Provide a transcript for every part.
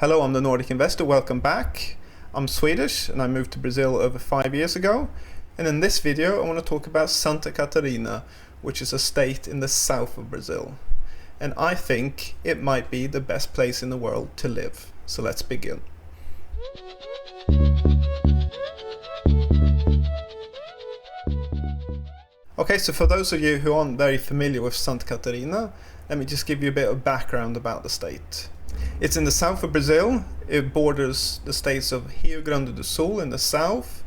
Hello, I'm the Nordic Investor, welcome back. I'm Swedish and I moved to Brazil over 5 years ago. And in this video I want to talk about Santa Catarina, which is a state in the south of Brazil. And I think it might be the best place in the world to live. So let's begin. Okay, so for those of you who aren't very familiar with Santa Catarina, let me just give you a bit of background about the state. It's in the south of Brazil. It borders the states of Rio Grande do Sul in the south.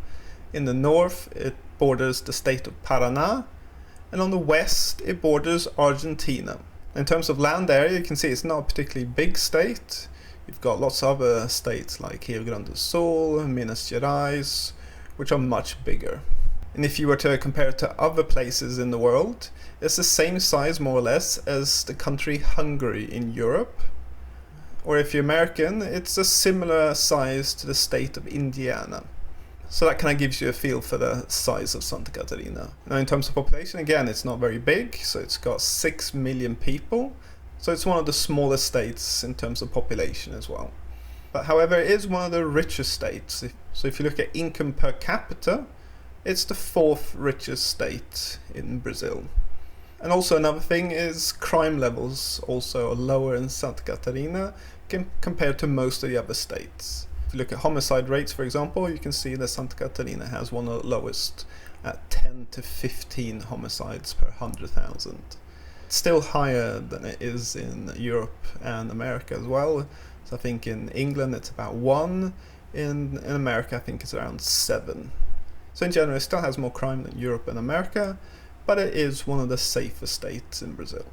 In the north, it borders the state of Paraná. And on the west, it borders Argentina. In terms of land area, you can see it's not a particularly big state. You've got lots of other states like Rio Grande do Sul, Minas Gerais, which are much bigger. And if you were to compare it to other places in the world, it's the same size more or less as the country Hungary in Europe. Or if you're American, it's a similar size to the state of Indiana. So that kind of gives you a feel for the size of Santa Catarina. Now in terms of population, again, it's not very big, so it's got 6 million people. So it's one of the smallest states in terms of population as well. But however, it is one of the richest states. So if you look at income per capita, it's the 4th richest state in Brazil. And also another thing is crime levels also are lower in Santa Catarina compared to most of the other states. If you look at homicide rates, for example, you can see that Santa Catarina has one of the lowest at 10 to 15 homicides per 100,000. It's still higher than it is in Europe and America as well. So I think in England it's about 1, in America I think it's around 7. So in general it still has more crime than Europe and America, but it is one of the safest states in Brazil.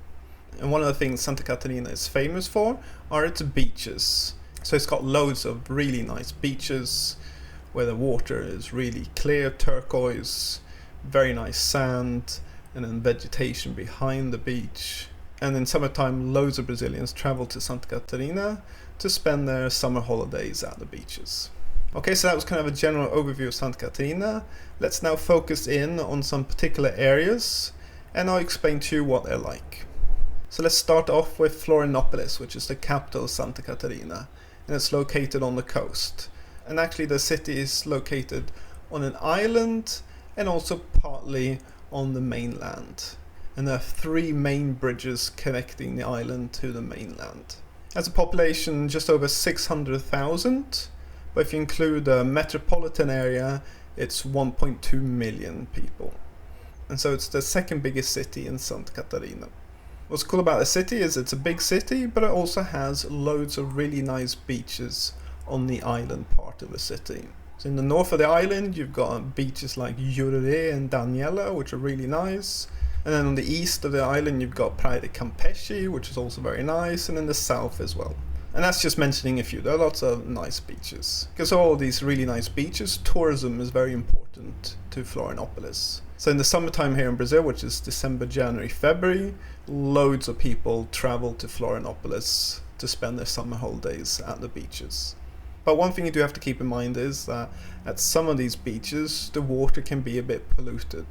And one of the things Santa Catarina is famous for are its beaches. So it's got loads of really nice beaches where the water is really clear turquoise, very nice sand, and then vegetation behind the beach. And in summertime, loads of Brazilians travel to Santa Catarina to spend their summer holidays at the beaches. Okay, so that was kind of a general overview of Santa Catarina. Let's now focus in on some particular areas, and I'll explain to you what they're like. So let's start off with Florianopolis, which is the capital of Santa Catarina, and it's located on the coast. And actually the city is located on an island and also partly on the mainland. And there are 3 main bridges connecting the island to the mainland. It has a population just over 600,000, but if you include the metropolitan area, it's 1.2 million people. And so it's the second biggest city in Santa Catarina. What's cool about the city is it's a big city, but it also has loads of really nice beaches on the island part of the city. So in the north of the island, you've got beaches like Jurerê and Daniela, which are really nice. And then on the east of the island, you've got Praia de Campeche, which is also very nice, and in the south as well. And that's just mentioning a few. There are lots of nice beaches. Because of all these really nice beaches, tourism is very important to Florianopolis. So in the summertime here in Brazil, which is December, January, February, loads of people travel to Florianopolis to spend their summer holidays at the beaches. But one thing you do have to keep in mind is that at some of these beaches, the water can be a bit polluted.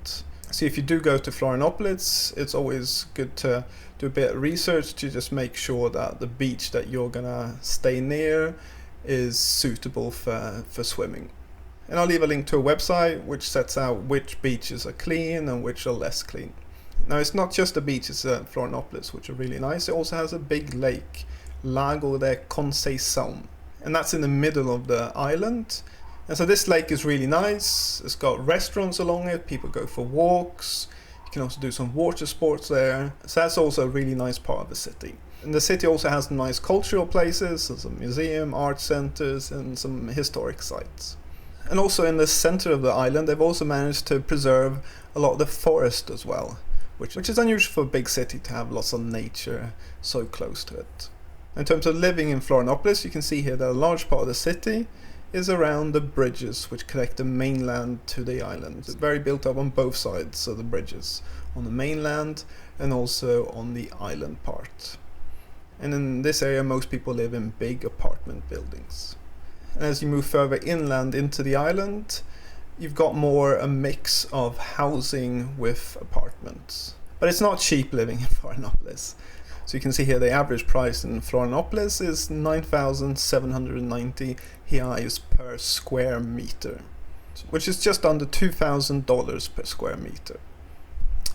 So if you do go to Florianopolis, it's always good to do a bit of research to just make sure that the beach that you're gonna stay near is suitable for swimming. And I'll leave a link to a website which sets out which beaches are clean and which are less clean. Now it's not just the beaches at Florianopolis which are really nice, it also has a big lake, Lago de Conceição. And that's in the middle of the island. And so this lake is really nice. It's got restaurants along it, people go for walks. You can also do some water sports there. So that's also a really nice part of the city. And the city also has some nice cultural places, so some museum, art centers, and some historic sites. And also in the center of the island, they've also managed to preserve a lot of the forest as well, which is unusual for a big city to have lots of nature so close to it. In terms of living in Florianopolis, you can see here that a large part of the city is around the bridges which connect the mainland to the island. It's very built up on both sides of the bridges, on the mainland and also on the island part. And in this area most people live in big apartment buildings. And as you move further inland into the island, you've got more a mix of housing with apartments. But it's not cheap living in Florianopolis. So you can see here the average price in Florianopolis is 9,790 reais per square meter, which is just under $2,000 per square meter.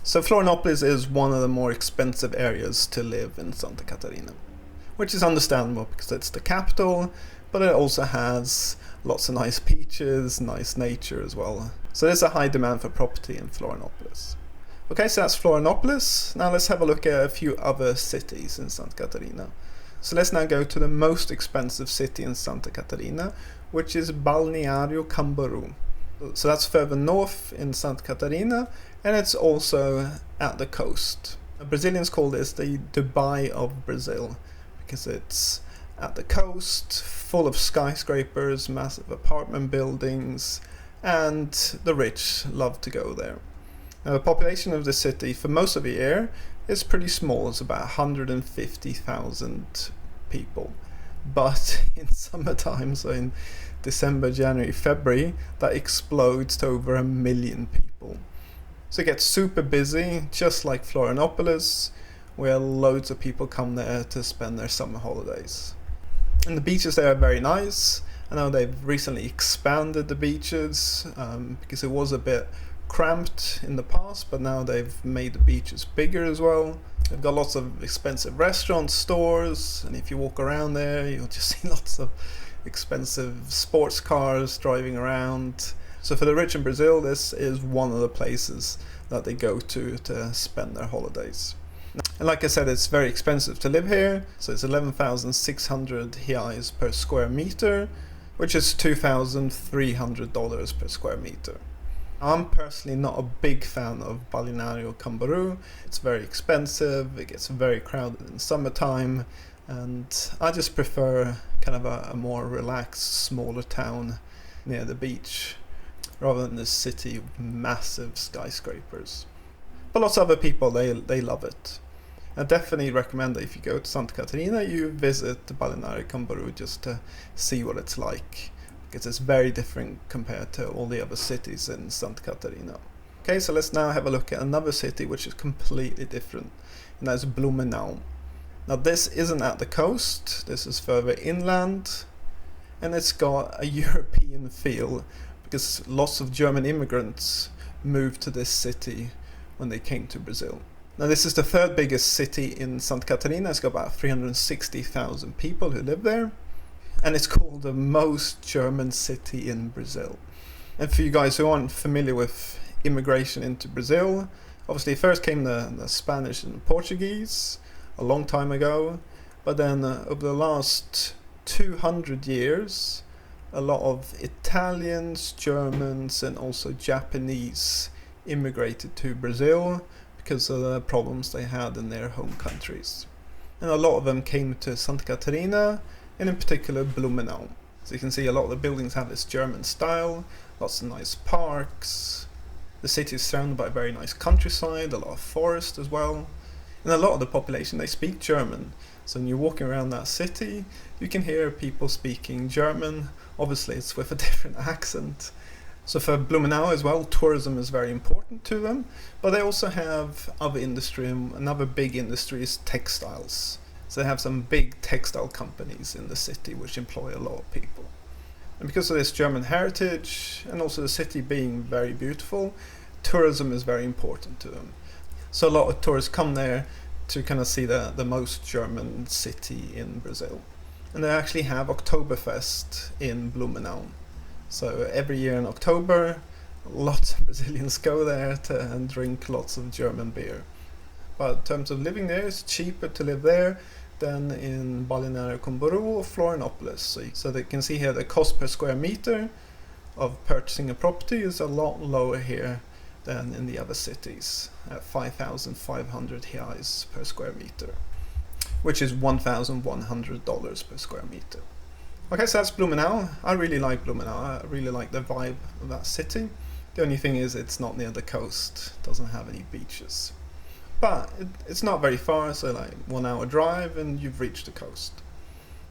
So Florianopolis is one of the more expensive areas to live in Santa Catarina, which is understandable because it's the capital, but it also has lots of nice beaches, nice nature as well. So there's a high demand for property in Florianopolis. Okay, so that's Florianopolis. Now let's have a look at a few other cities in Santa Catarina. So let's now go to the most expensive city in Santa Catarina, which is Balneario Camboriu. So that's further north in Santa Catarina, and it's also at the coast. Brazilians call this the Dubai of Brazil, because it's at the coast, full of skyscrapers, massive apartment buildings, and the rich love to go there. Now, the population of the city for most of the year is pretty small. It's about 150,000 people. But in summertime, so in December, January, February, that explodes to over 1 million people. So it gets super busy, just like Florianopolis, where loads of people come there to spend their summer holidays. And the beaches there are very nice. I know they've recently expanded the beaches because it was a bit cramped in the past, but now they've made the beaches bigger as well. They've got lots of expensive restaurants, stores, and if you walk around there, you'll just see lots of expensive sports cars driving around. So for the rich in Brazil, this is one of the places that they go to spend their holidays. And like I said, it's very expensive to live here, so it's 11,600 reais per square meter, which is $2,300 per square meter. I'm personally not a big fan of Balneario Camboriu. It's very expensive, it gets very crowded in summertime, and I just prefer kind of a more relaxed, smaller town near the beach, rather than this city with massive skyscrapers. But lots of other people, they love it. I definitely recommend that if you go to Santa Catarina, you visit Balneario Camboriu just to see what it's like, because it's very different compared to all the other cities in Santa Catarina. Okay, so let's now have a look at another city which is completely different, and that's Blumenau. Now this isn't at the coast, this is further inland, and it's got a European feel because lots of German immigrants moved to this city when they came to Brazil. Now this is the third biggest city in Santa Catarina. It's got about 360,000 people who live there, and it's called the most German city in Brazil. And for you guys who aren't familiar with immigration into Brazil, obviously first came the Spanish and Portuguese a long time ago, but then over the last 200 years, a lot of Italians, Germans, and also Japanese immigrated to Brazil because of the problems they had in their home countries. And a lot of them came to Santa Catarina, and in particular Blumenau. So you can see a lot of the buildings have this German style, lots of nice parks. The city is surrounded by a very nice countryside, a lot of forest as well. And a lot of the population, they speak German. So when you're walking around that city, you can hear people speaking German. Obviously it's with a different accent. So for Blumenau as well, tourism is very important to them, but they also have other industry, and another big industry is textiles. So they have some big textile companies in the city which employ a lot of people. And because of this German heritage, and also the city being very beautiful, tourism is very important to them. So a lot of tourists come there to kind of see the most German city in Brazil. And they actually have Oktoberfest in Blumenau. So every year in October, lots of Brazilians go there and drink lots of German beer. But in terms of living there, it's cheaper to live there than in Balneario Camboriu or Florianopolis. So they can see here the cost per square meter of purchasing a property is a lot lower here than in the other cities, at 5,500 reais per square meter, which is $1,100 per square meter. Okay, so that's Blumenau. I really like Blumenau. I really like the vibe of that city. The only thing is it's not near the coast, it doesn't have any beaches. But it's not very far, so like 1 hour drive and you've reached the coast.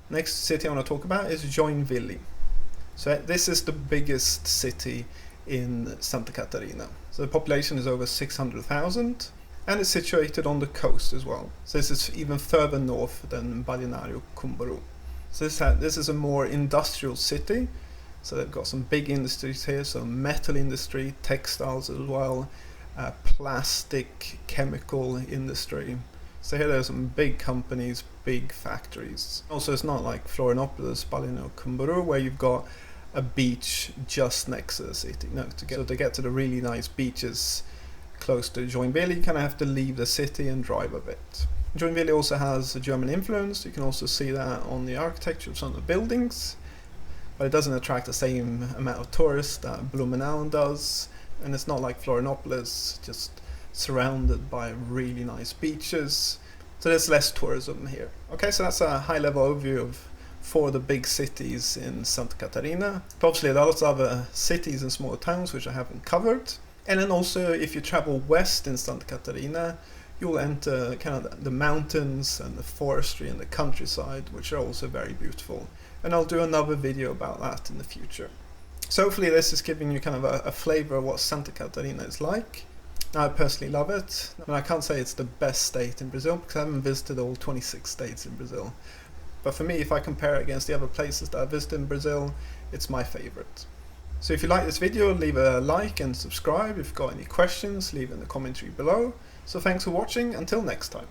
Next city I want to talk about is Joinville. So this is the biggest city in Santa Catarina. So the population is over 600,000, and it's situated on the coast as well. So this is even further north than Balneario Camboriu. So this is a more industrial city. So they've got some big industries here, so metal industry, textiles as well, plastic, chemical industry. So here there's some big companies, big factories. Also, it's not like Florianopolis, Balneario Camboriu, where you've got a beach just next to the city. No, to get to the really nice beaches close to Joinville, you kind of have to leave the city and drive a bit. Joinville also has a German influence. You can also see that on the architecture of some of the buildings, but it doesn't attract the same amount of tourists that Blumenau does, and it's not like Florianopolis, just surrounded by really nice beaches, so there's less tourism here. Okay, so that's a high level overview of 4 of the big cities in Santa Catarina. Obviously there are lots of other cities and smaller towns which I haven't covered, and then also if you travel west in Santa Catarina, you'll enter kind of the mountains and the forestry and the countryside, which are also very beautiful, and I'll do another video about that in the future. So hopefully this is giving you kind of a flavor of what Santa Catarina is like. I personally love it, and I can't say it's the best state in Brazil because I haven't visited all 26 states in Brazil. But for me, if I compare it against the other places that I visited in Brazil, it's my favorite. So if you like this video, leave a like and subscribe. If you've got any questions, leave in the commentary below. So thanks for watching, until next time.